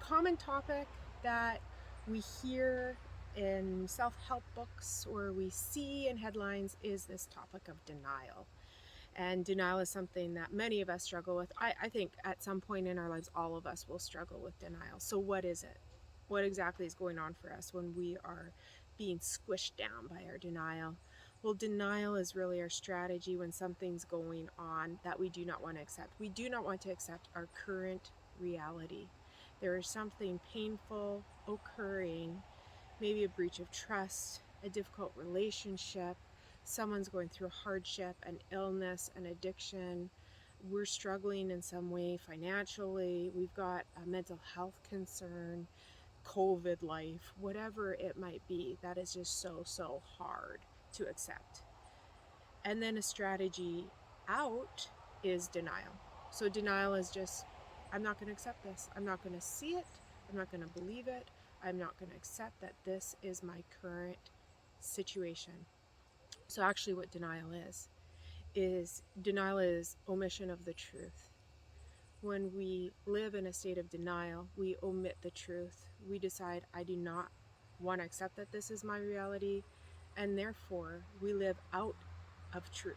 common topic that we hear in self-help books or we see in headlines is this topic of denial. And denial is something that many of us struggle with. I think at some point in our lives, all of us will struggle with denial. So what is it? What exactly is going on for us when we are being squished down by our denial? Well, denial is really our strategy when something's going on that we do not want to accept. We do not want to accept our current reality. There is something painful occurring, maybe a breach of trust, a difficult relationship, someone's going through hardship, an illness, an addiction. We're struggling in some way financially. We've got a mental health concern, COVID life, whatever it might be, that is just so hard to accept. And then a strategy out is denial. So denial is just, I'm not going to accept this. I'm not going to see it. I'm not going to believe it. I'm not going to accept that this is my current situation. So actually what denial is denial is omission of the truth. When we live in a state of denial, we omit the truth. We decide, I do not want to accept that this is my reality, and therefore we live out of truth.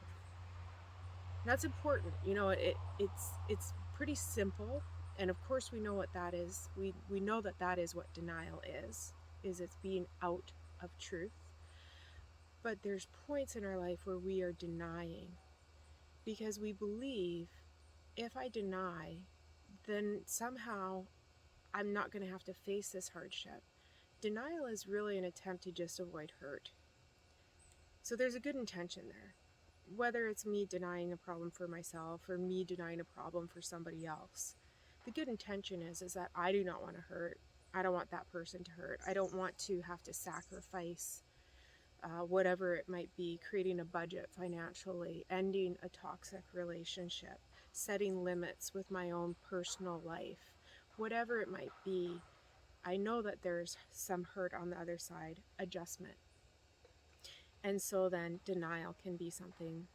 And that's important. You know, it's pretty simple, and of course we know what that is. We know that is what denial is it's being out of truth. But there's points in our life where we are denying because we believe if I deny, then somehow I'm not going to have to face this hardship. Denial is really an attempt to just avoid hurt. So there's a good intention there. Whether it's me denying a problem for myself or me denying a problem for somebody else, the good intention is that I do not want to hurt. I don't want that person to hurt. I don't want to have to sacrifice whatever it might be, creating a budget financially, ending a toxic relationship, setting limits with my own personal life, whatever it might be. I know that there's some hurt on the other side, adjustment. And so then denial can be something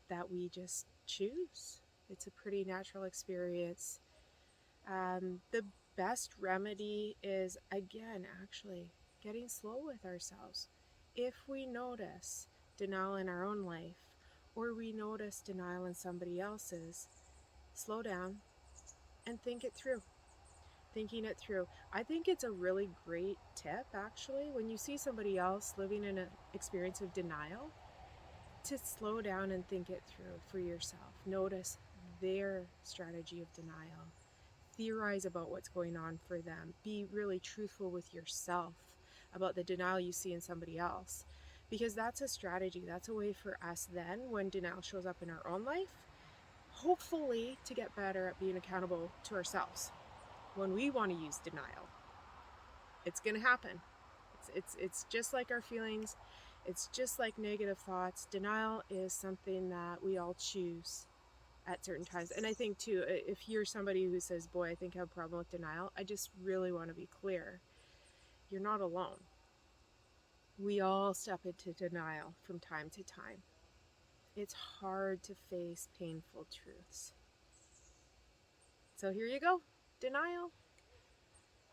that we just choose. It's a pretty natural experience. The best remedy is, again, actually getting slow with ourselves. If we notice denial in our own life, or we notice denial in somebody else's, slow down and think it through. Thinking it through. I think it's a really great tip, actually, when you see somebody else living in an experience of denial, to slow down and think it through for yourself. Notice their strategy of denial. Theorize about what's going on for them. Be really truthful with yourself about the denial you see in somebody else, because that's a strategy. That's a way for us then, when denial shows up in our own life, hopefully to get better at being accountable to ourselves. When we want to use denial, it's going to happen. It's just like our feelings. It's just like negative thoughts. Denial is something that we all choose at certain times. And I think too, if you're somebody who says, boy, I think I have a problem with denial, I just really want to be clear. You're not alone. We all step into denial from time to time. It's hard to face painful truths. So here you go, denial.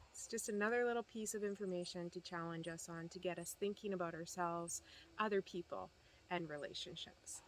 It's just another little piece of information to challenge us on, to get us thinking about ourselves, other people, and relationships.